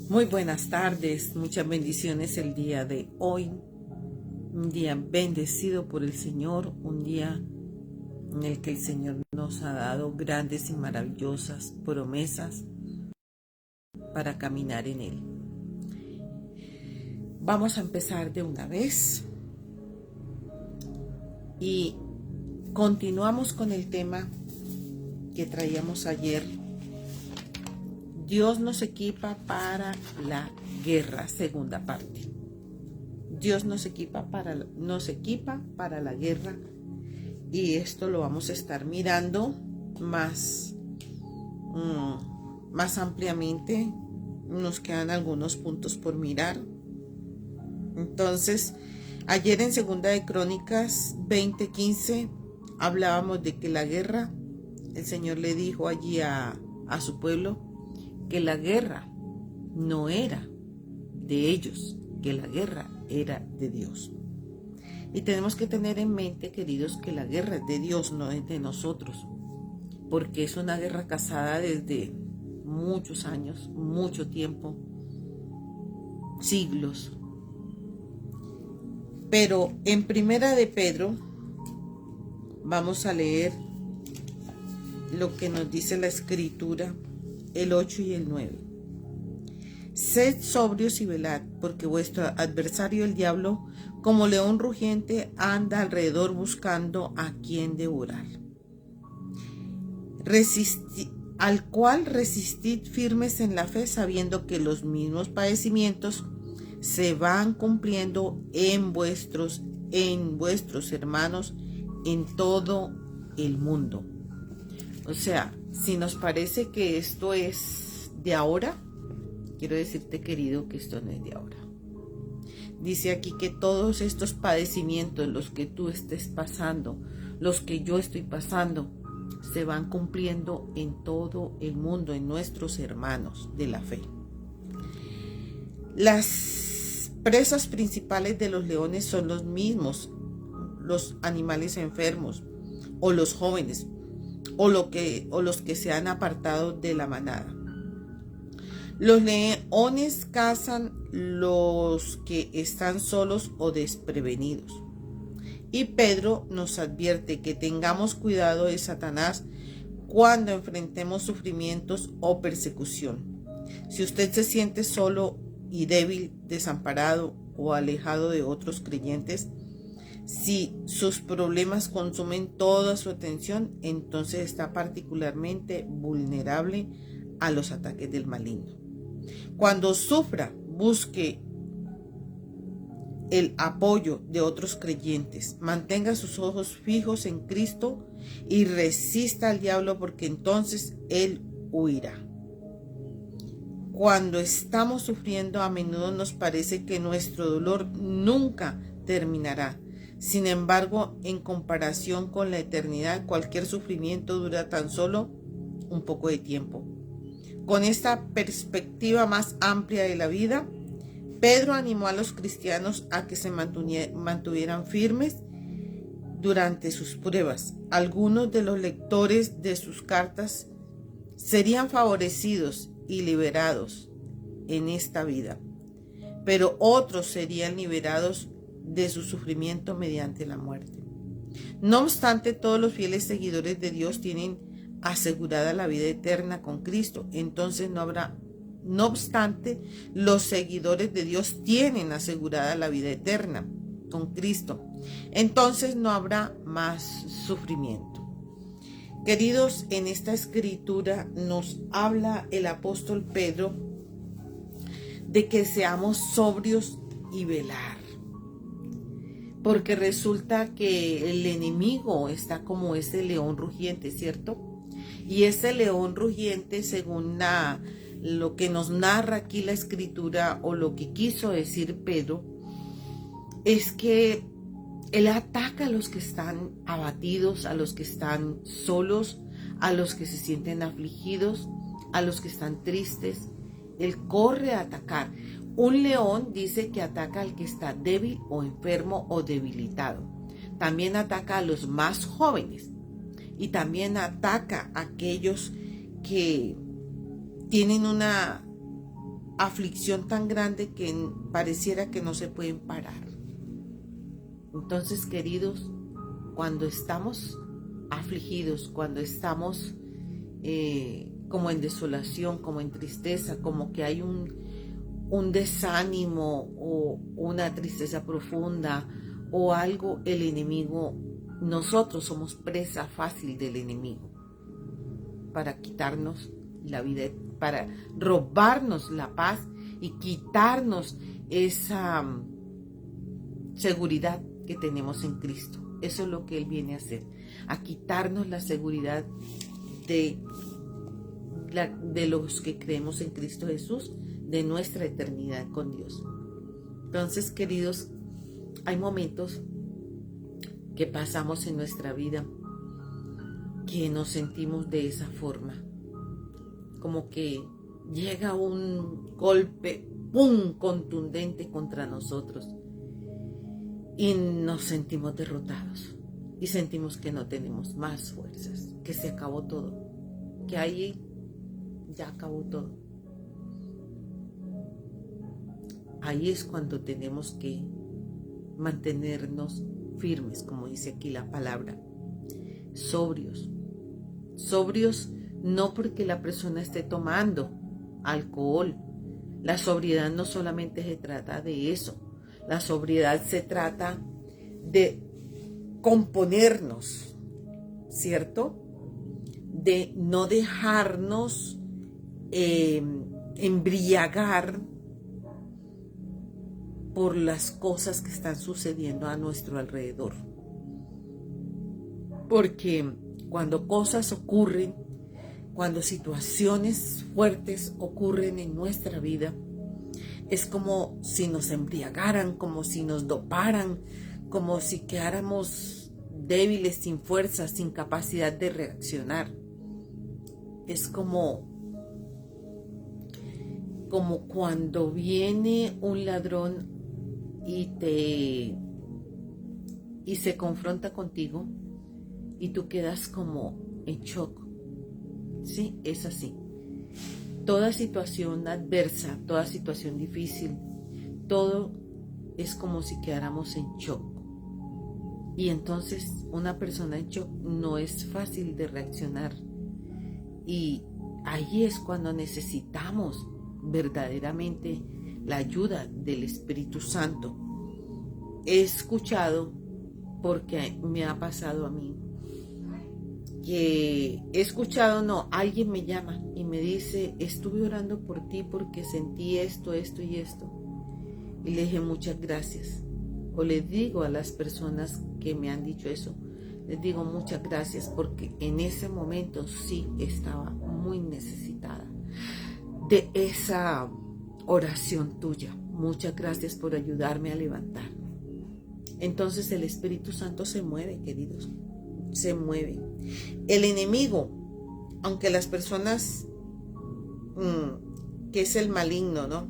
Muy buenas tardes, muchas bendiciones el día de hoy, un día bendecido por el Señor, un día en el que el Señor nos ha dado grandes y maravillosas promesas para caminar en Él. Vamos a empezar de una vez y continuamos con el tema que traíamos ayer. Dios nos equipa para la guerra, segunda parte. Dios nos equipa para la guerra, y esto lo vamos a estar mirando más ampliamente. Nos quedan algunos puntos por mirar. Entonces, ayer en Segunda de Crónicas 20:15 hablábamos de que la guerra, el Señor le dijo allí a su pueblo que la guerra no era de ellos, que la guerra era de Dios. Y tenemos que tener en mente, queridos, que la guerra es de Dios, no es de nosotros, porque es una guerra casada desde muchos años, mucho tiempo, siglos. Pero en Primera de Pedro vamos a leer lo que nos dice la Escritura, el 8 y el 9. Sed sobrios y velad, porque vuestro adversario el diablo, como león rugiente, anda alrededor buscando a quien devorar. Al cual resistid firmes en la fe, sabiendo que los mismos padecimientos se van cumpliendo en vuestros hermanos en todo el mundo. O sea, si nos parece que esto es de ahora, quiero decirte, querido, que esto no es de ahora. Dice aquí que todos estos padecimientos, los que tú estés pasando, los que yo estoy pasando, se van cumpliendo en todo el mundo, en nuestros hermanos de la fe. Las presas principales de los leones son los mismos, los animales enfermos, o los jóvenes, o los que se han apartado de la manada. Los leones cazan los que están solos o desprevenidos. Y Pedro nos advierte que tengamos cuidado de Satanás cuando enfrentemos sufrimientos o persecución. Si usted se siente solo y débil, desamparado o alejado de otros creyentes, si sus problemas consumen toda su atención, entonces está particularmente vulnerable a los ataques del maligno. Cuando sufra, busque el apoyo de otros creyentes. Mantenga sus ojos fijos en Cristo y resista al diablo, porque entonces él huirá. Cuando estamos sufriendo, a menudo nos parece que nuestro dolor nunca terminará. Sin embargo, en comparación con la eternidad, cualquier sufrimiento dura tan solo un poco de tiempo. Con esta perspectiva más amplia de la vida, Pedro animó a los cristianos a que se mantuvieran firmes durante sus pruebas. Algunos de los lectores de sus cartas serían favorecidos y liberados en esta vida, pero otros serían liberados de su sufrimiento mediante la muerte. No obstante, todos los fieles seguidores de Dios tienen asegurada la vida eterna con Cristo. No obstante, los seguidores de Dios tienen asegurada la vida eterna con Cristo. Entonces no habrá más sufrimiento. Queridos, en esta escritura nos habla el apóstol Pedro de que seamos sobrios y velar. Porque resulta que el enemigo está como ese león rugiente, ¿cierto? Y ese león rugiente, según lo que nos narra aquí la escritura, o lo que quiso decir Pedro, es que él ataca a los que están abatidos, a los que están solos, a los que se sienten afligidos, a los que están tristes. Él corre a atacar. Un león dice que ataca al que está débil o enfermo o debilitado. También ataca a los más jóvenes. Y también ataca a aquellos que tienen una aflicción tan grande que pareciera que no se pueden parar. Entonces, queridos, cuando estamos afligidos, cuando estamos como en desolación, como en tristeza, como que hay un desánimo o una tristeza profunda o algo, el enemigo, nosotros somos presa fácil del enemigo para quitarnos la vida, para robarnos la paz y quitarnos esa seguridad que tenemos en Cristo. Eso es lo que Él viene a hacer, a quitarnos la seguridad de los que creemos en Cristo Jesús, de nuestra eternidad con Dios. Entonces, queridos, hay momentos que pasamos en nuestra vida que nos sentimos de esa forma, como que llega un golpe, ¡pum!, contundente contra nosotros y nos sentimos derrotados y sentimos que no tenemos más fuerzas, que se acabó todo, que ahí ya acabó todo. Ahí es cuando tenemos que mantenernos firmes, como dice aquí la palabra, sobrios no porque la persona esté tomando alcohol. La sobriedad no solamente se trata de eso, la sobriedad se trata de componernos, ¿cierto? De no dejarnos embriagar por las cosas que están sucediendo a nuestro alrededor. Porque cuando cosas ocurren, cuando situaciones fuertes ocurren en nuestra vida, es como si nos embriagaran, como si nos doparan, como si quedáramos débiles, sin fuerza, sin capacidad de reaccionar. Es como cuando viene un ladrón y se confronta contigo y tú quedas como en shock. Sí, es así. Toda situación adversa, toda situación difícil, todo es como si quedáramos en shock. Y entonces una persona en shock no es fácil de reaccionar. Y ahí es cuando necesitamos verdaderamente la ayuda del Espíritu Santo. He escuchado, porque me ha pasado a mí, que alguien me llama y me dice, estuve orando por ti porque sentí esto y esto. Y le dije, muchas gracias. O les digo a las personas que me han dicho eso, les digo muchas gracias porque en ese momento sí estaba muy necesitada de esa oración tuya. Muchas gracias por ayudarme a levantarme. Entonces el Espíritu Santo se mueve, queridos, se mueve. El enemigo, aunque las personas, que es el maligno, ¿no?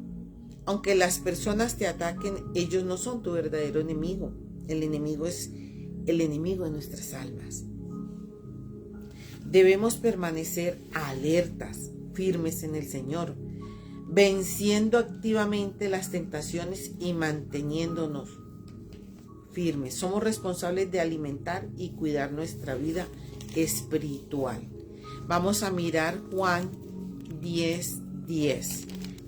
Aunque las personas te ataquen, ellos no son tu verdadero enemigo. El enemigo es el enemigo de nuestras almas. Debemos permanecer alertas, firmes en el Señor, venciendo activamente las tentaciones y manteniéndonos firmes. Somos responsables de alimentar y cuidar nuestra vida espiritual. Vamos a mirar Juan 10:10,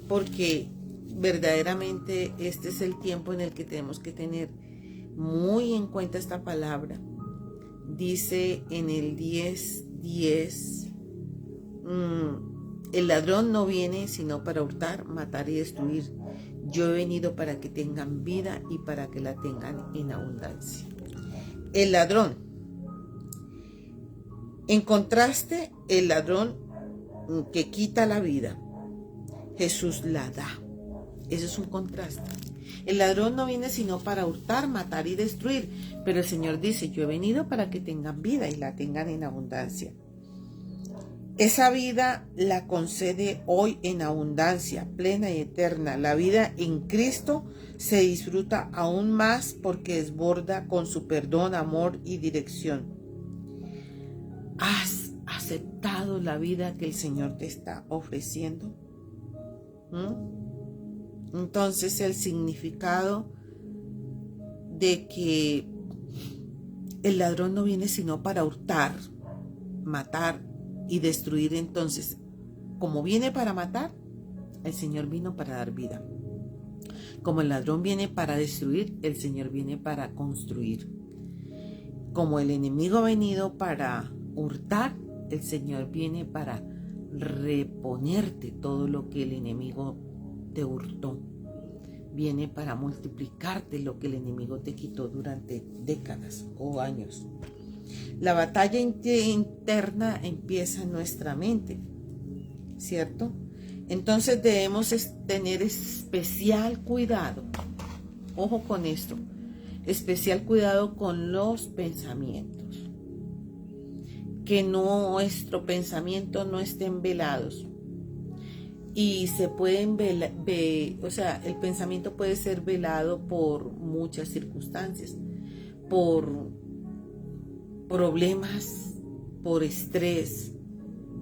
porque verdaderamente este es el tiempo en el que tenemos que tener muy en cuenta esta palabra. Dice en el 10:10, el ladrón no viene sino para hurtar, matar y destruir. Yo he venido para que tengan vida y para que la tengan en abundancia. El ladrón. En contraste, el ladrón que quita la vida, Jesús la da. Eso es un contraste. El ladrón no viene sino para hurtar, matar y destruir. Pero el Señor dice, yo he venido para que tengan vida y la tengan en abundancia. Esa vida la concede hoy en abundancia, plena y eterna. La vida en Cristo se disfruta aún más porque desborda con su perdón, amor y dirección. ¿Has aceptado la vida que el Señor te está ofreciendo? Entonces el significado de que el ladrón no viene sino para hurtar, matar y destruir. Entonces, como viene para matar, el Señor vino para dar vida. Como el ladrón viene para destruir, el Señor viene para construir. Como el enemigo ha venido para hurtar, el Señor viene para reponerte todo lo que el enemigo te hurtó. Viene para multiplicarte lo que el enemigo te quitó durante décadas o años. La batalla interna empieza en nuestra mente, ¿cierto? Entonces debemos tener especial cuidado. Ojo con esto. Especial cuidado con los pensamientos. Que nuestro pensamiento no estén velados. Y se pueden el pensamiento puede ser velado por muchas circunstancias, por problemas, por estrés,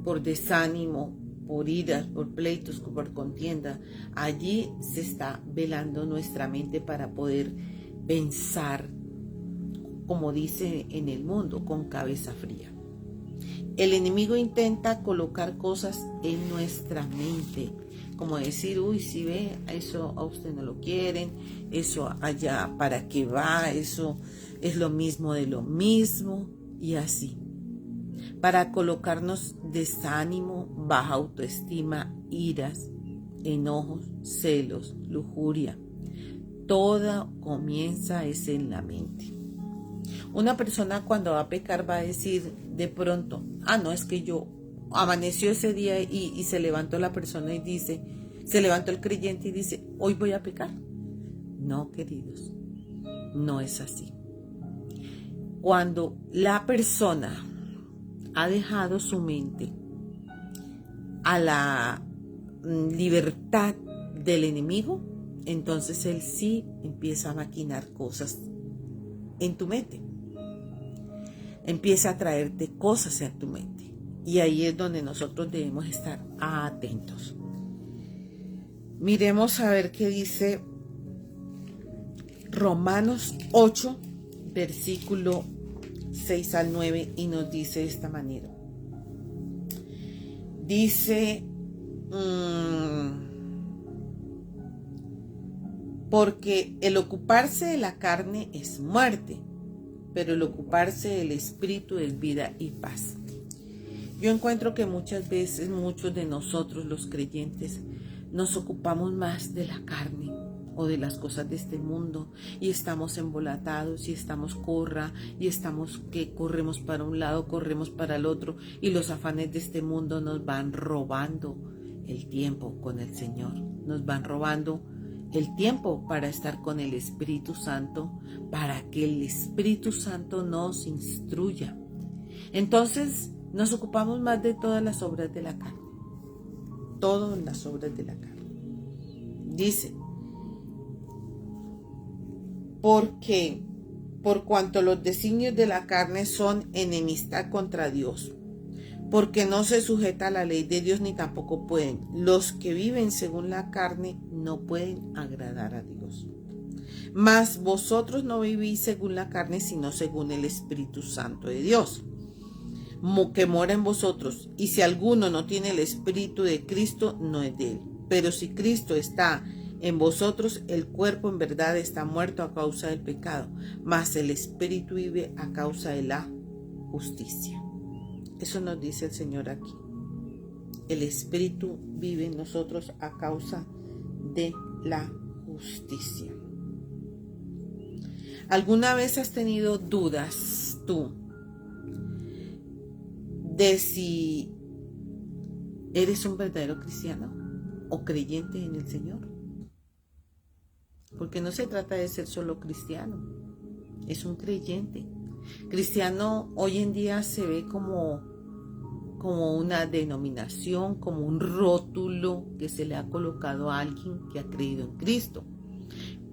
por desánimo, por iras, por pleitos, por contienda. Allí se está velando nuestra mente para poder pensar, como dice en el mundo, con cabeza fría. El enemigo intenta colocar cosas en nuestra mente, como decir, uy, si ve, eso a usted no lo quieren, eso allá, ¿para qué va? Eso es lo mismo de lo mismo, y así. Para colocarnos desánimo, baja autoestima, iras, enojos, celos, lujuria. Todo comienza es en la mente. Una persona cuando va a pecar va a decir de pronto, no, es que yo amaneció ese día y se levantó la persona y dice, se levantó el creyente y dice, hoy voy a pecar. No, queridos, no es así. Cuando la persona ha dejado su mente a la libertad del enemigo, entonces él sí empieza a maquinar cosas en tu mente. Empieza a traerte cosas en tu mente. Y ahí es donde nosotros debemos estar atentos. Miremos a ver qué dice Romanos 8, versículo 6 al 9, y nos dice de esta manera. Dice, porque el ocuparse de la carne es muerte, pero el ocuparse del espíritu es vida y paz. Yo encuentro que muchas veces muchos de nosotros los creyentes nos ocupamos más de la carne o de las cosas de este mundo y estamos embolatados y estamos y estamos que corremos para un lado, corremos para el otro, y los afanes de este mundo nos van robando el tiempo con el Señor, nos van robando el tiempo para estar con el Espíritu Santo, para que el Espíritu Santo nos instruya. Entonces nos ocupamos más de todas las obras de la carne. Todas las obras de la carne. Dice, porque por cuanto los designios de la carne son enemistad contra Dios, porque no se sujeta a la ley de Dios ni tampoco pueden. Los que viven según la carne no pueden agradar a Dios. Mas vosotros no vivís según la carne, sino según el Espíritu Santo de Dios, que mora en vosotros. Y si alguno no tiene el Espíritu de Cristo, no es de él. Pero si Cristo está en vosotros, el cuerpo en verdad está muerto a causa del pecado, mas el Espíritu vive a causa de la justicia. Eso nos dice el Señor aquí. El Espíritu vive en nosotros a causa de la justicia. ¿Alguna vez has tenido dudas tú de si eres un verdadero cristiano o creyente en el Señor? Porque no se trata de ser solo cristiano, es un creyente. Cristiano hoy en día se ve como una denominación, como un rótulo que se le ha colocado a alguien que ha creído en Cristo.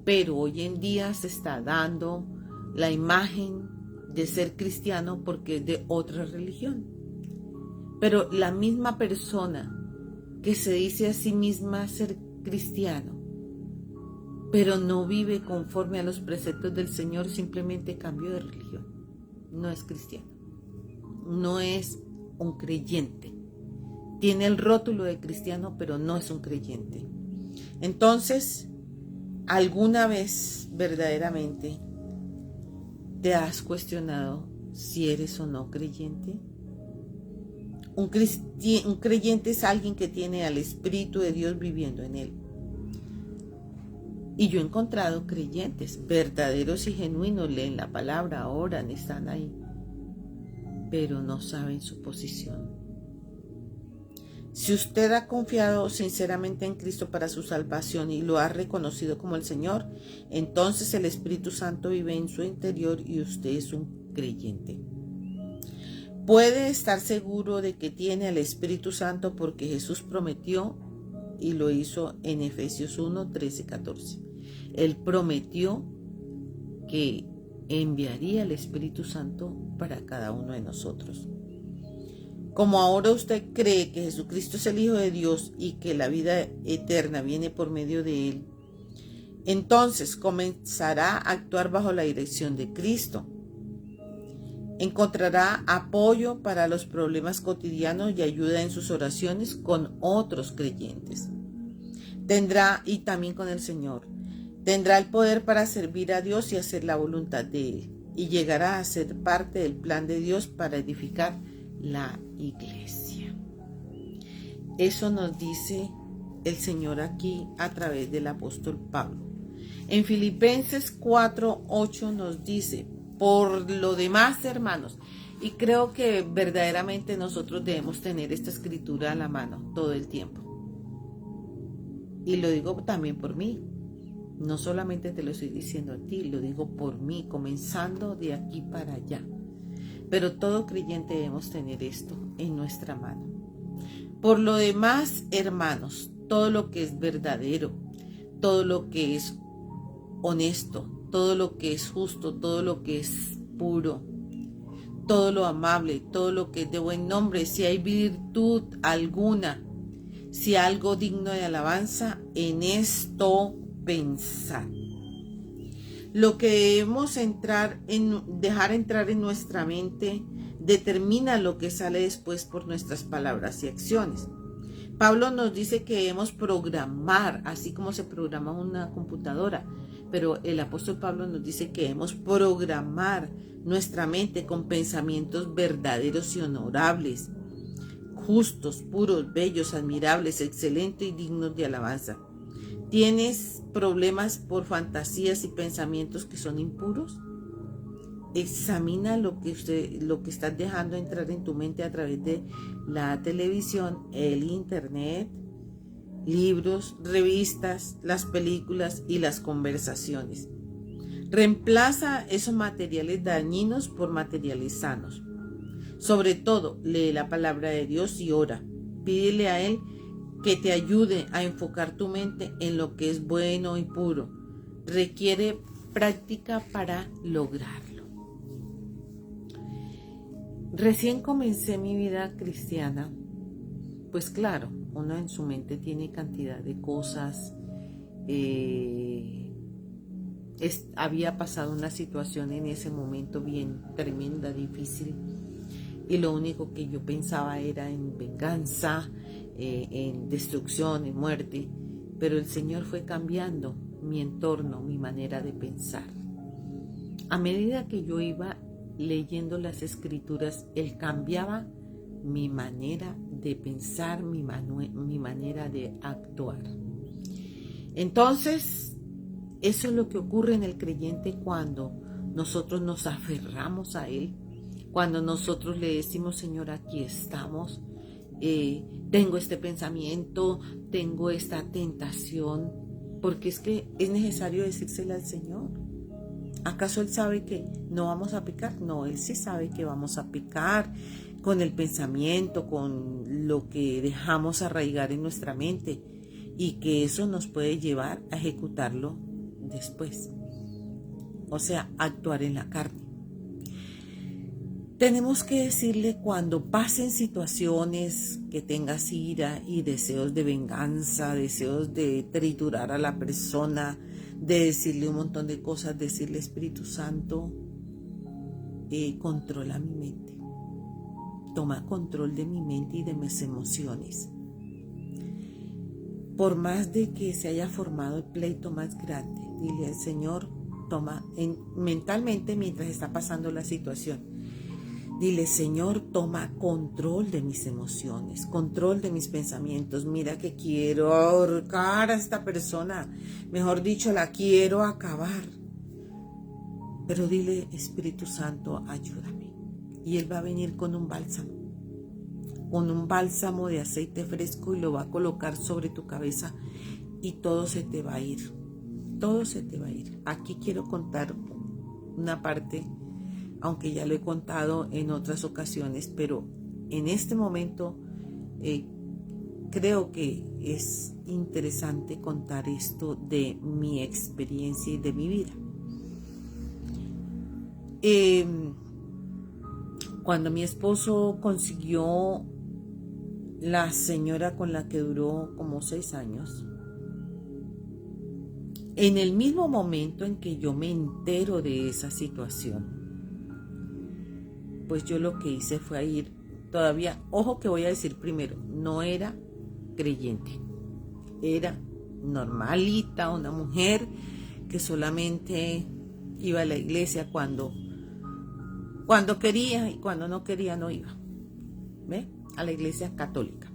Pero hoy en día se está dando la imagen de ser cristiano porque es de otra religión. Pero la misma persona que se dice a sí misma ser cristiano pero no vive conforme a los preceptos del Señor, simplemente cambió de religión. No es cristiano, no es un creyente. Tiene el rótulo de cristiano, pero no es un creyente. Entonces, ¿alguna vez verdaderamente te has cuestionado si eres o no creyente? Un creyente es alguien que tiene al Espíritu de Dios viviendo en él. Y yo he encontrado creyentes verdaderos y genuinos, leen la palabra, oran, están ahí, pero no saben su posición. Si usted ha confiado sinceramente en Cristo para su salvación y lo ha reconocido como el Señor, entonces el Espíritu Santo vive en su interior y usted es un creyente. Puede estar seguro de que tiene al Espíritu Santo porque Jesús prometió y lo hizo en Efesios 1, 13, 14. Él prometió que enviaría el Espíritu Santo para cada uno de nosotros. Como ahora usted cree que Jesucristo es el Hijo de Dios y que la vida eterna viene por medio de Él, entonces comenzará a actuar bajo la dirección de Cristo. Encontrará apoyo para los problemas cotidianos y ayuda en sus oraciones con otros creyentes. Y también con el Señor. Tendrá el poder para servir a Dios y hacer la voluntad de Él. Y llegará a ser parte del plan de Dios para edificar la iglesia. Eso nos dice el Señor aquí a través del apóstol Pablo. En Filipenses 4:8 nos dice: por lo demás, hermanos, y creo que verdaderamente nosotros debemos tener esta escritura a la mano todo el tiempo. Y lo digo también por mí. No solamente te lo estoy diciendo a ti, lo digo por mí, comenzando de aquí para allá. Pero todo creyente debemos tener esto en nuestra mano. Por lo demás, hermanos, todo lo que es verdadero, todo lo que es honesto, todo lo que es justo, todo lo que es puro, todo lo amable, todo lo que es de buen nombre, si hay virtud alguna, si algo digno de alabanza, en esto pensar. Lo que debemos dejar entrar en nuestra mente determina lo que sale después por nuestras palabras y acciones. Pablo nos dice que debemos programar, así como se programa una computadora, pero el apóstol Pablo nos dice que debemos programar nuestra mente con pensamientos verdaderos y honorables, justos, puros, bellos, admirables, excelentes y dignos de alabanza. ¿Tienes problemas por fantasías y pensamientos que son impuros? Examina lo que estás dejando entrar en tu mente a través de la televisión, el internet, libros, revistas, las películas y las conversaciones. Reemplaza esos materiales dañinos por materiales sanos. Sobre todo, lee la palabra de Dios y ora. Pídele a Él que te ayude a enfocar tu mente en lo que es bueno y puro. Requiere práctica para lograrlo. Recién comencé mi vida cristiana, pues claro, uno en su mente tiene cantidad de cosas. Había pasado una situación en ese momento bien tremenda, difícil, y lo único que yo pensaba era en venganza, en destrucción, en muerte, pero el Señor fue cambiando mi entorno, mi manera de pensar. A medida que yo iba leyendo las escrituras, Él cambiaba mi manera de pensar, mi manera de actuar. Entonces, eso es lo que ocurre en el creyente cuando nosotros nos aferramos a Él, cuando nosotros le decimos: Señor, aquí estamos, tengo este pensamiento, tengo esta tentación, porque es que es necesario decírsela al Señor. ¿Acaso Él sabe que no vamos a pecar? No, Él sí sabe que vamos a pecar con el pensamiento, con lo que dejamos arraigar en nuestra mente, y que eso nos puede llevar a ejecutarlo después. O sea, actuar en la carne. Tenemos que decirle cuando pasen situaciones que tengas ira y deseos de venganza, deseos de triturar a la persona, de decirle un montón de cosas, decirle Espíritu Santo, controla mi mente, toma control de mi mente y de mis emociones. Por más de que se haya formado el pleito más grande, dile al Señor, mentalmente mientras está pasando la situación, dile, Señor, toma control de mis emociones, control de mis pensamientos. Mira que quiero ahorcar a esta persona, mejor dicho, la quiero acabar. Pero dile, Espíritu Santo, ayúdame. Y Él va a venir con un bálsamo de aceite fresco y lo va a colocar sobre tu cabeza y todo se te va a ir. Todo se te va a ir. Aquí quiero contar una parte, aunque ya lo he contado en otras ocasiones, pero en este momento creo que es interesante contar esto de mi experiencia y de mi vida. Cuando mi esposo consiguió la señora con la que duró como 6 años, en el mismo momento en que yo me entero de esa situación, pues yo lo que hice fue ir todavía, ojo que voy a decir primero, no era creyente, era normalita, una mujer que solamente iba a la iglesia cuando quería y cuando no quería no iba, ¿ve? A la iglesia católica,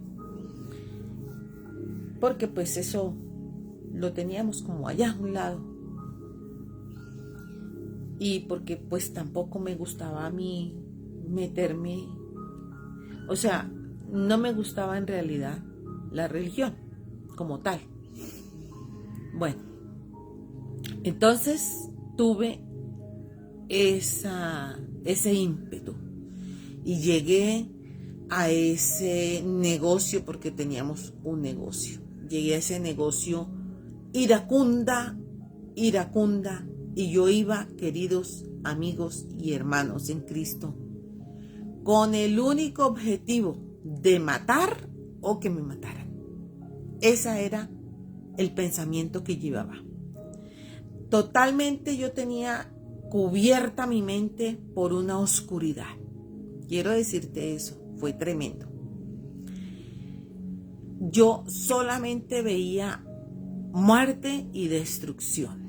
porque pues eso lo teníamos como allá a un lado, y porque pues tampoco me gustaba a mí meterme, o sea, no me gustaba en realidad la religión como tal. Bueno, entonces tuve ese ímpetu y llegué a ese negocio, porque teníamos un negocio. Llegué a ese negocio iracunda, y yo iba, queridos amigos y hermanos en Cristo, con el único objetivo de matar o que me mataran. Ese era el pensamiento que llevaba. Totalmente yo tenía cubierta mi mente por una oscuridad. Quiero decirte eso, fue tremendo. Yo solamente veía muerte y destrucción.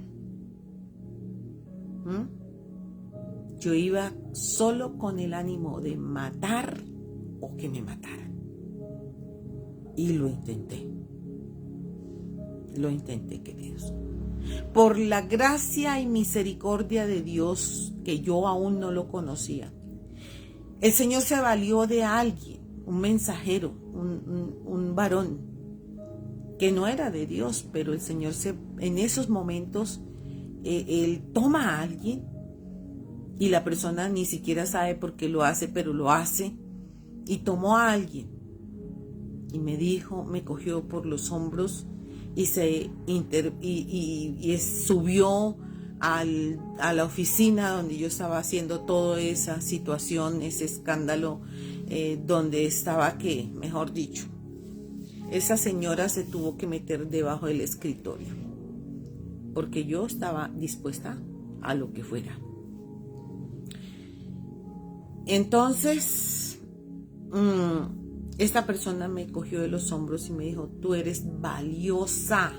Yo iba solo con el ánimo de matar o que me mataran. Y lo intenté. Lo intenté, queridos. Por la gracia y misericordia de Dios, que yo aún no lo conocía, el Señor se valió de alguien, un mensajero, un varón, que no era de Dios, pero el Señor en esos momentos, Él toma a alguien y la persona ni siquiera sabe por qué lo hace, pero lo hace, y tomó a alguien y me cogió por los hombros y subió a la oficina donde yo estaba haciendo toda esa situación, ese escándalo, donde estaba mejor dicho, esa señora se tuvo que meter debajo del escritorio, porque yo estaba dispuesta a lo que fuera. Entonces, esta persona me cogió de los hombros y me dijo, tú eres valiosa,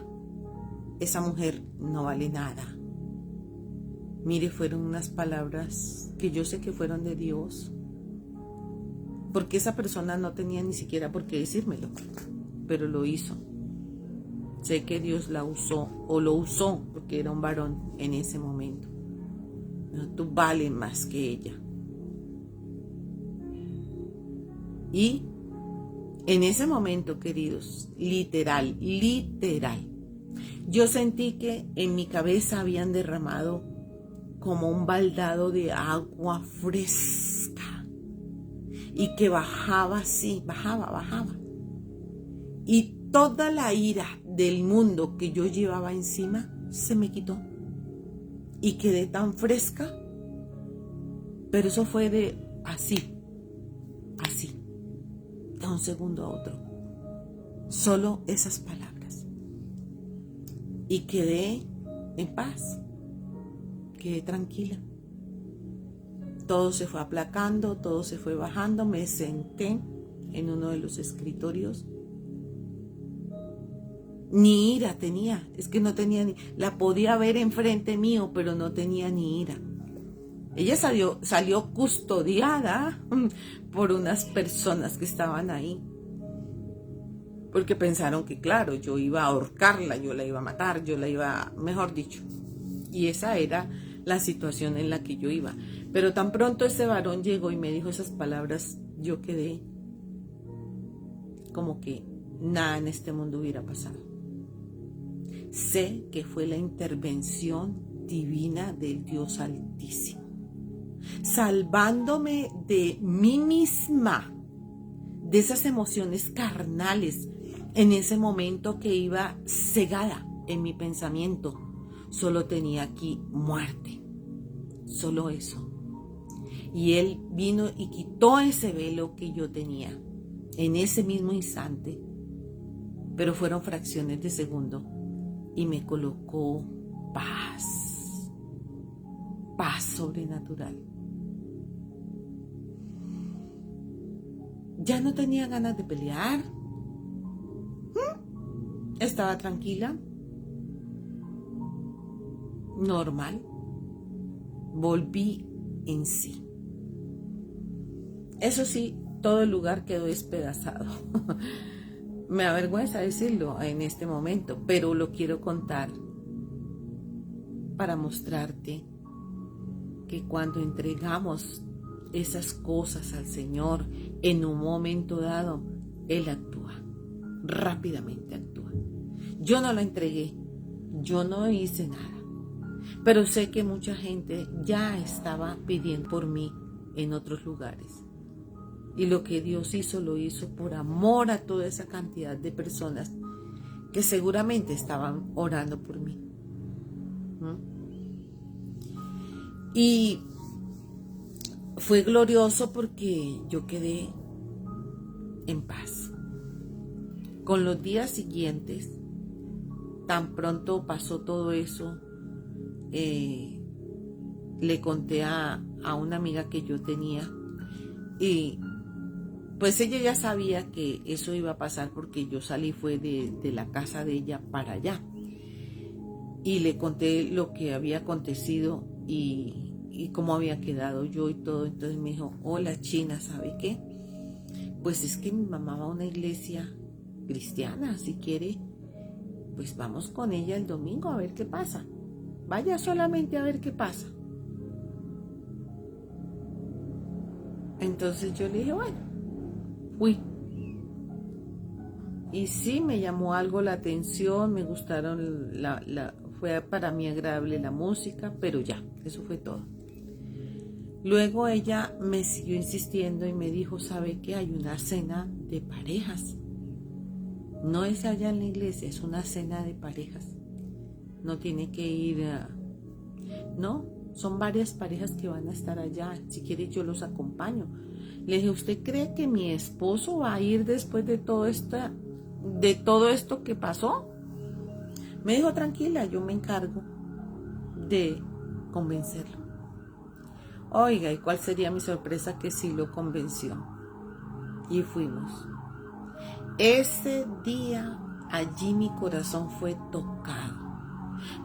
esa mujer no vale nada. Mire, fueron unas palabras que yo sé que fueron de Dios, porque esa persona no tenía ni siquiera por qué decírmelo, pero lo hizo. Sé que Dios la usó, o lo usó, porque era un varón en ese momento. Pero tú vales más que ella. Y en ese momento, queridos, literal, yo sentí que en mi cabeza habían derramado como un baldado de agua fresca y que bajaba así, bajaba. Y toda la ira del mundo que yo llevaba encima se me quitó y quedé tan fresca, pero eso fue de así, de un segundo a otro, solo esas palabras, y quedé en paz, quedé tranquila. Todo se fue aplacando, todo se fue bajando, me senté en uno de los escritorios. Ni ira tenía, es que no tenía ni, la podía ver enfrente mío, pero no tenía ni ira. Ella salió custodiada por unas personas que estaban ahí, porque pensaron que, claro, yo iba a ahorcarla, yo la iba a matar, yo la iba, mejor dicho. Y esa era la situación en la que yo iba. Pero tan pronto ese varón llegó y me dijo esas palabras, yo quedé como que nada en este mundo hubiera pasado. Sé que fue la intervención divina del Dios Altísimo, salvándome de mí misma, de esas emociones carnales, en ese momento que iba cegada en mi pensamiento. Solo tenía aquí muerte, solo eso. Y Él vino y quitó ese velo que yo tenía en ese mismo instante, pero fueron fracciones de segundo, y me colocó paz, paz sobrenatural. Ya no tenía ganas de pelear, estaba tranquila, normal, volví en sí. Eso sí, todo el lugar quedó despedazado. Me avergüenza decirlo en este momento, pero lo quiero contar para mostrarte que cuando entregamos esas cosas al Señor, en un momento dado, Él actúa, rápidamente actúa. Yo no la entregué, yo no hice nada, pero sé que mucha gente ya estaba pidiendo por mí en otros lugares. Y lo que Dios hizo, lo hizo por amor a toda esa cantidad de personas que seguramente estaban orando por mí. Y fue glorioso porque yo quedé en paz. Con los días siguientes, tan pronto pasó todo eso, le conté a una amiga que yo tenía, y pues ella ya sabía que eso iba a pasar porque yo salí fue de la casa de ella para allá. Y le conté lo que había acontecido y cómo había quedado yo y todo. Entonces me dijo, hola China, ¿sabe qué? Pues es que mi mamá va a una iglesia cristiana, si quiere, pues vamos con ella el domingo a ver qué pasa. Vaya solamente a ver qué pasa. Entonces yo le dije, bueno, fui. Y sí, me llamó algo la atención, me gustaron, fue para mí agradable la música, pero ya, eso fue todo. Luego ella me siguió insistiendo y me dijo, ¿sabe qué? Hay una cena de parejas. No es allá en la iglesia, es una cena de parejas. No tiene que ir No, son varias parejas que van a estar allá. Si quiere yo los acompaño. Le dije, ¿usted cree que mi esposo va a ir después de todo esto que pasó? Me dijo, tranquila, yo me encargo de convencerlo. Oiga, ¿y cuál sería mi sorpresa? Que sí lo convenció. Y fuimos. Ese día allí mi corazón fue tocado.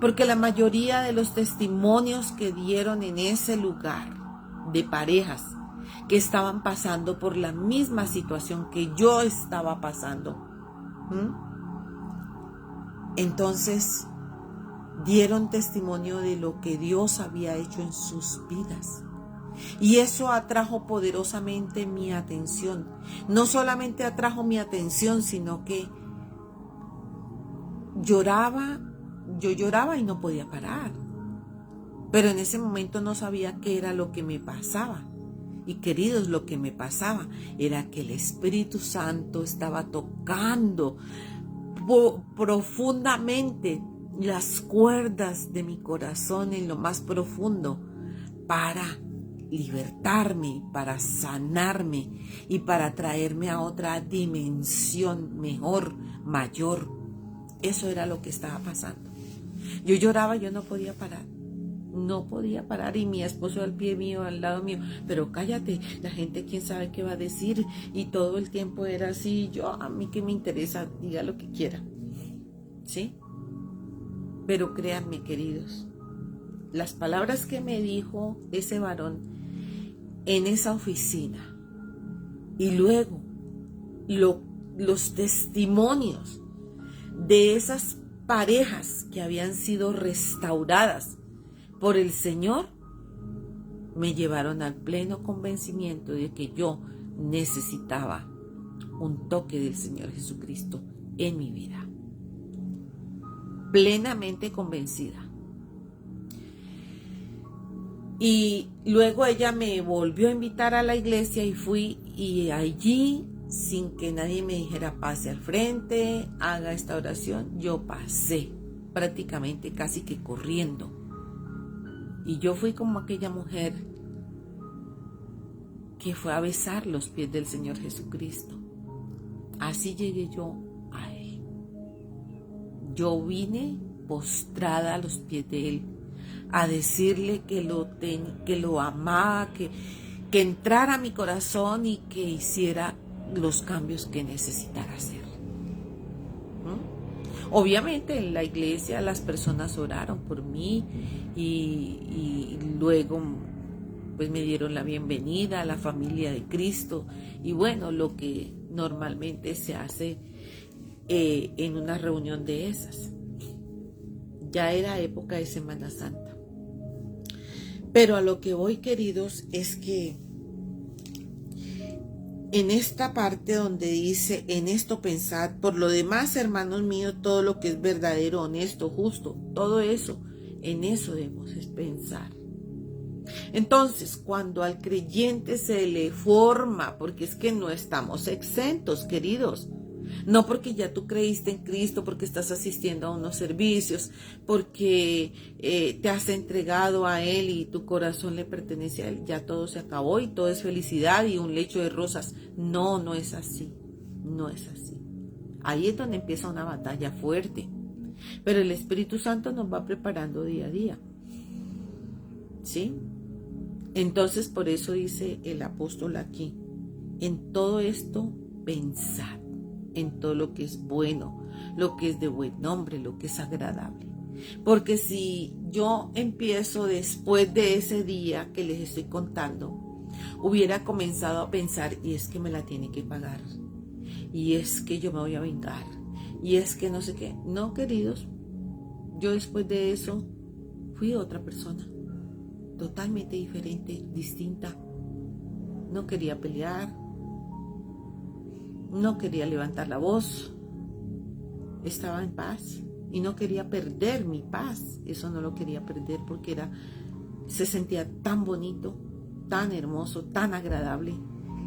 Porque la mayoría de los testimonios que dieron en ese lugar de parejas que estaban pasando por la misma situación que yo estaba pasando, entonces dieron testimonio de lo que Dios había hecho en sus vidas. Y eso atrajo poderosamente mi atención. No solamente atrajo mi atención, sino que yo lloraba y no podía parar. Pero en ese momento no sabía qué era lo que me pasaba. Y queridos, lo que me pasaba era que el Espíritu Santo estaba tocando profundamente las cuerdas de mi corazón en lo más profundo para libertarme, para sanarme y para traerme a otra dimensión mejor, mayor. Eso era lo que estaba pasando. Yo lloraba, yo no podía parar. No podía parar y mi esposo al pie mío, al lado mío, pero cállate, la gente quién sabe qué va a decir, y todo el tiempo era así. Yo, a mí que me interesa, diga lo que quiera, ¿sí? Pero créanme, queridos, las palabras que me dijo ese varón en esa oficina y luego los testimonios de esas parejas que habían sido restauradas por el Señor me llevaron al pleno convencimiento de que yo necesitaba un toque del Señor Jesucristo en mi vida. Plenamente convencida. Y luego ella me volvió a invitar a la iglesia y fui, y allí, sin que nadie me dijera pase al frente, haga esta oración, yo pasé prácticamente casi que corriendo. Y yo fui como aquella mujer que fue a besar los pies del Señor Jesucristo. Así llegué yo a Él. Yo vine postrada a los pies de Él, a decirle que lo amaba, que entrara a mi corazón y que hiciera los cambios que necesitara hacer. Obviamente en la iglesia las personas oraron por mí y luego pues me dieron la bienvenida a la familia de Cristo, y bueno, lo que normalmente se hace en una reunión de esas. Ya era época de Semana Santa. Pero a lo que voy, queridos, es que en esta parte donde dice, en esto pensad, por lo demás, hermanos míos, todo lo que es verdadero, honesto, justo, todo eso, en eso debemos pensar. Entonces, cuando al creyente se le forma, porque es que no estamos exentos, queridos, no porque ya tú creíste en Cristo, porque estás asistiendo a unos servicios, porque te has entregado a Él y tu corazón le pertenece a Él, ya todo se acabó y todo es felicidad y un lecho de rosas. No, no es así, no es así. Ahí es donde empieza una batalla fuerte, pero el Espíritu Santo nos va preparando día a día, ¿sí? Entonces, por eso dice el apóstol aquí, en todo esto pensad, en todo lo que es bueno, lo que es de buen nombre, lo que es agradable. Porque si yo empiezo después de ese día que les estoy contando, hubiera comenzado a pensar, y es que me la tiene que pagar, y es que yo me voy a vengar, y es que no sé qué. No, queridos, yo después de eso fui otra persona, totalmente diferente, distinta. No quería pelear, no quería levantar la voz, estaba en paz y no quería perder mi paz. Eso no lo quería perder porque se sentía tan bonito, tan hermoso, tan agradable,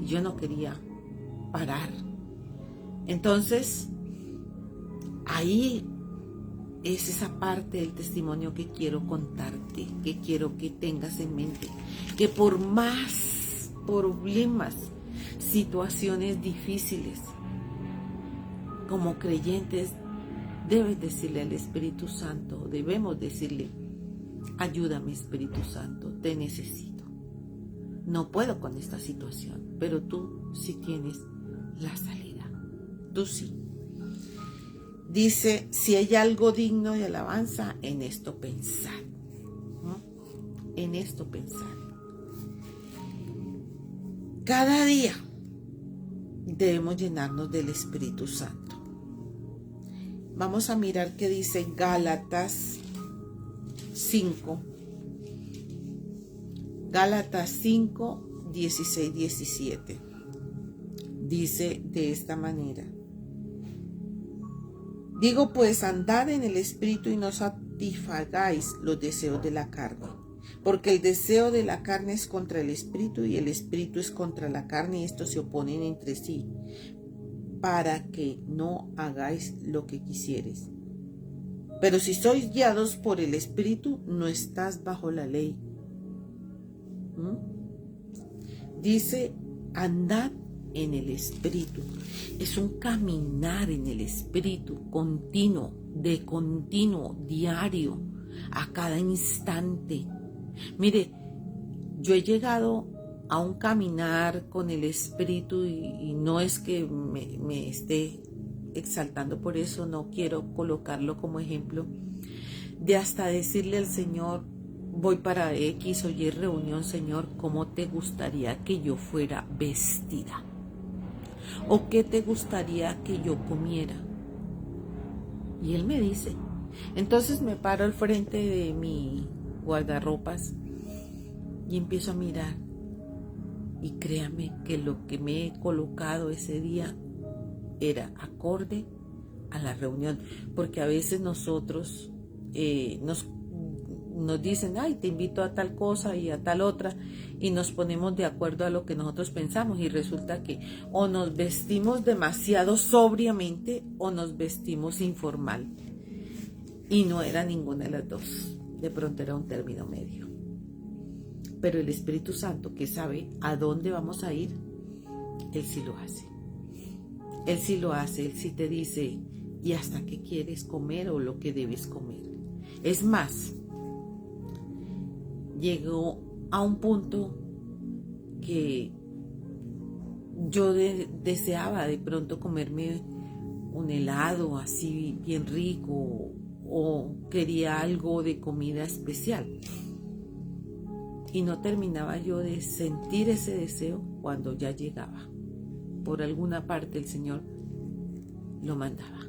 y yo no quería parar. Entonces, ahí es esa parte del testimonio que quiero contarte, que quiero que tengas en mente, que por más problemas, situaciones difíciles, como creyentes, debes decirle al Espíritu Santo, debemos decirle, ayúdame Espíritu Santo, te necesito. No puedo con esta situación, pero tú sí tienes la salida, tú sí. Dice, si hay algo digno de alabanza, en esto pensad. ¿No? En esto pensad. Cada día debemos llenarnos del Espíritu Santo. Vamos a mirar qué dice Gálatas 5. Gálatas 5, 16, 17. Dice de esta manera. Digo pues, andad en el Espíritu y no satisfagáis los deseos de la carne. Porque el deseo de la carne es contra el Espíritu y el Espíritu es contra la carne, y estos se oponen entre sí, para que no hagáis lo que quisieres. Pero si sois guiados por el Espíritu, no estás bajo la ley. Dice, andad en el Espíritu. Es un caminar en el Espíritu continuo, diario, a cada instante. Mire, yo he llegado a un caminar con el Espíritu y no es que me esté exaltando por eso, no quiero colocarlo como ejemplo, de hasta decirle al Señor, voy para X o Y reunión, Señor, ¿cómo te gustaría que yo fuera vestida? ¿O qué te gustaría que yo comiera? Y Él me dice. Entonces me paro al frente de mi guardarropas y empiezo a mirar. Y créame que lo que me he colocado ese día era acorde a la reunión. Porque a veces nosotros nos dicen, ay, te invito a tal cosa y a tal otra, y nos ponemos de acuerdo a lo que nosotros pensamos, y resulta que o nos vestimos demasiado sobriamente o nos vestimos informal, y no era ninguna de las dos, de pronto era un término medio. Pero el Espíritu Santo, que sabe a dónde vamos a ir, Él sí lo hace. Él sí lo hace, Él sí te dice, y hasta qué quieres comer o lo que debes comer. Es más, llegó a un punto que yo deseaba de pronto comerme un helado así bien rico o quería algo de comida especial. Y no terminaba yo de sentir ese deseo cuando ya llegaba. Por alguna parte el Señor lo mandaba.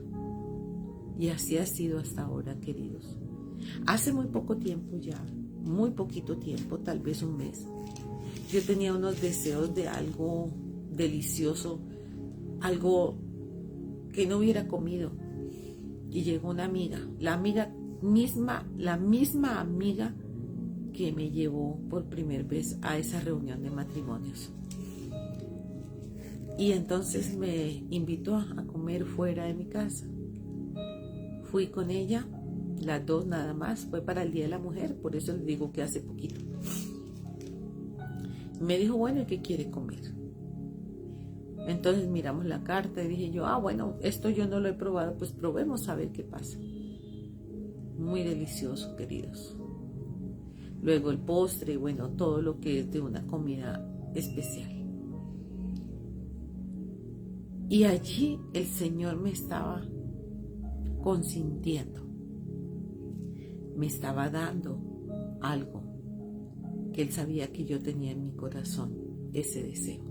Y así ha sido hasta ahora, queridos. Hace muy poco tiempo ya, muy poquito tiempo, tal vez un mes, yo tenía unos deseos de algo delicioso, algo que no hubiera comido. Y llegó una amiga, la misma amiga que me llevó por primera vez a esa reunión de matrimonios. Y entonces me invitó a comer fuera de mi casa. Fui con ella, las dos nada más, fue para el Día de la Mujer, por eso les digo que hace poquito. Me dijo, bueno, ¿qué quiere comer? Entonces miramos la carta y dije yo, bueno, esto yo no lo he probado, pues probemos a ver qué pasa. Muy delicioso, queridos. Luego el postre, bueno, todo lo que es de una comida especial. Y allí el Señor me estaba consintiendo. Me estaba dando algo que Él sabía que yo tenía en mi corazón, ese deseo.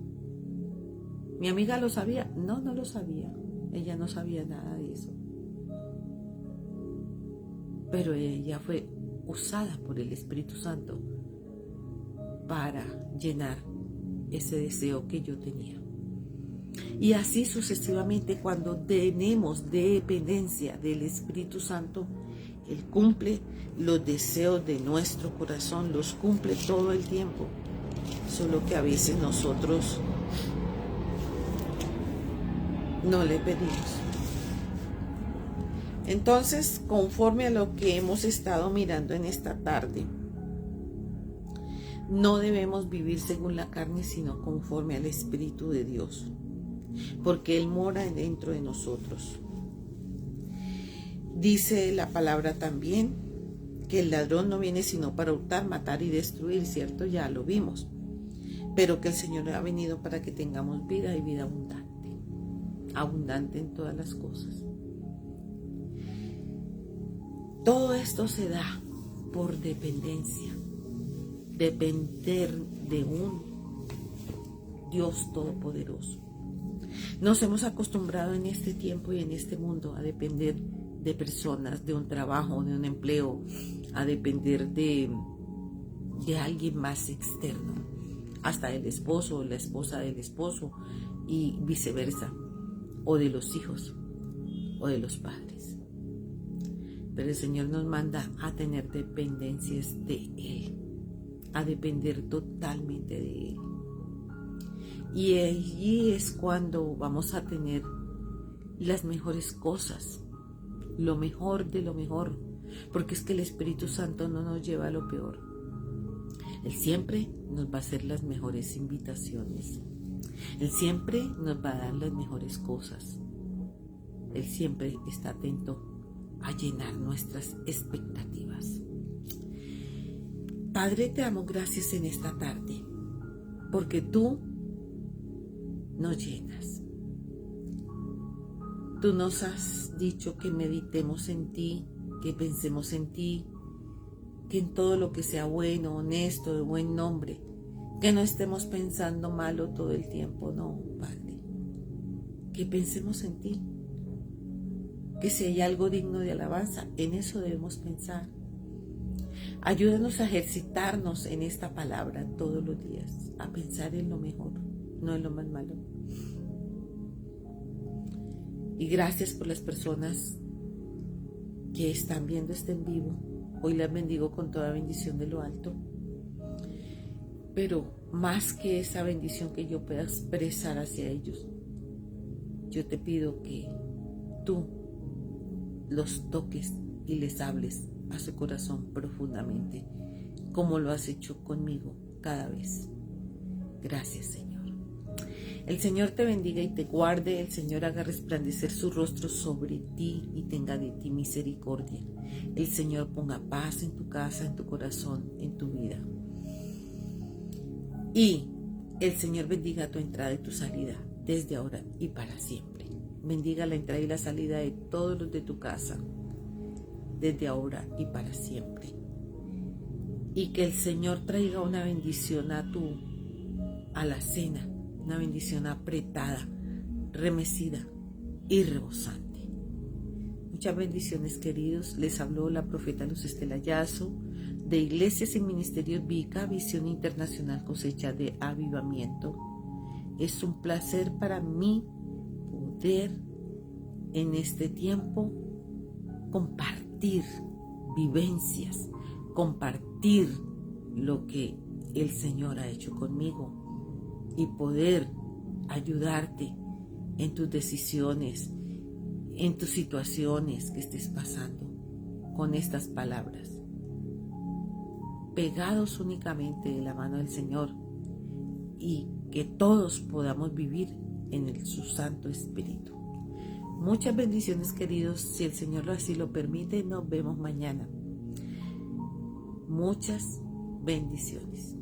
¿Mi amiga lo sabía? No, no lo sabía. Ella no sabía nada de eso. Pero ella fue usada por el Espíritu Santo para llenar ese deseo que yo tenía. Y así sucesivamente, cuando tenemos dependencia del Espíritu Santo, Él cumple los deseos de nuestro corazón, los cumple todo el tiempo. Solo que a veces nosotros no le pedimos. Entonces, conforme a lo que hemos estado mirando en esta tarde, no debemos vivir según la carne, sino conforme al Espíritu de Dios, porque Él mora dentro de nosotros. Dice la palabra también que el ladrón no viene sino para hurtar, matar y destruir, ¿cierto? Ya lo vimos. Pero que el Señor ha venido para que tengamos vida y vida abundante, abundante en todas las cosas. Todo esto se da por dependencia, depender de un Dios todopoderoso. Nos hemos acostumbrado en este tiempo y en este mundo a depender de personas, de un trabajo, de un empleo, a depender de alguien más externo, hasta del esposo o la esposa del esposo y viceversa, o de los hijos o de los padres. Pero el Señor nos manda a tener dependencias de Él, a depender totalmente de Él. Y allí es cuando vamos a tener las mejores cosas, lo mejor de lo mejor, porque es que el Espíritu Santo no nos lleva a lo peor. Él siempre nos va a hacer las mejores invitaciones. Él siempre nos va a dar las mejores cosas. Él siempre está atento a llenar nuestras expectativas. Padre, te damos gracias en esta tarde, porque tú nos llenas. Tú nos has dicho que meditemos en ti, que pensemos en ti, que en todo lo que sea bueno, honesto, de buen nombre, que no estemos pensando malo todo el tiempo, no, Padre. Que pensemos en ti, que si hay algo digno de alabanza, en eso debemos pensar. Ayúdanos a ejercitarnos en esta palabra todos los días, a pensar en lo mejor, no en lo más malo. Y gracias por las personas que están viendo este en vivo. Hoy las bendigo con toda bendición de lo alto. Pero más que esa bendición que yo pueda expresar hacia ellos, yo te pido que tú los toques y les hables a su corazón profundamente, como lo has hecho conmigo cada vez. Gracias, Señor. El Señor te bendiga y te guarde, el Señor haga resplandecer su rostro sobre ti y tenga de ti misericordia. El Señor ponga paz en tu casa, en tu corazón, en tu vida. Y el Señor bendiga tu entrada y tu salida desde ahora y para siempre. Bendiga la entrada y la salida de todos los de tu casa desde ahora y para siempre. Y que el Señor traiga una bendición a la cena, una bendición apretada, remecida y rebosante. Muchas bendiciones, queridos. Les habló la profeta Luz Estela Yazo, de Iglesias y Ministerios Vica, Visión Internacional Cosecha de Avivamiento. Es un placer para mí poder en este tiempo compartir vivencias, compartir lo que el Señor ha hecho conmigo y poder ayudarte en tus decisiones, en tus situaciones que estés pasando con estas palabras, pegados únicamente de la mano del Señor, y que todos podamos vivir en su Santo Espíritu. Muchas bendiciones, queridos. Si el Señor así lo permite, nos vemos mañana. Muchas bendiciones.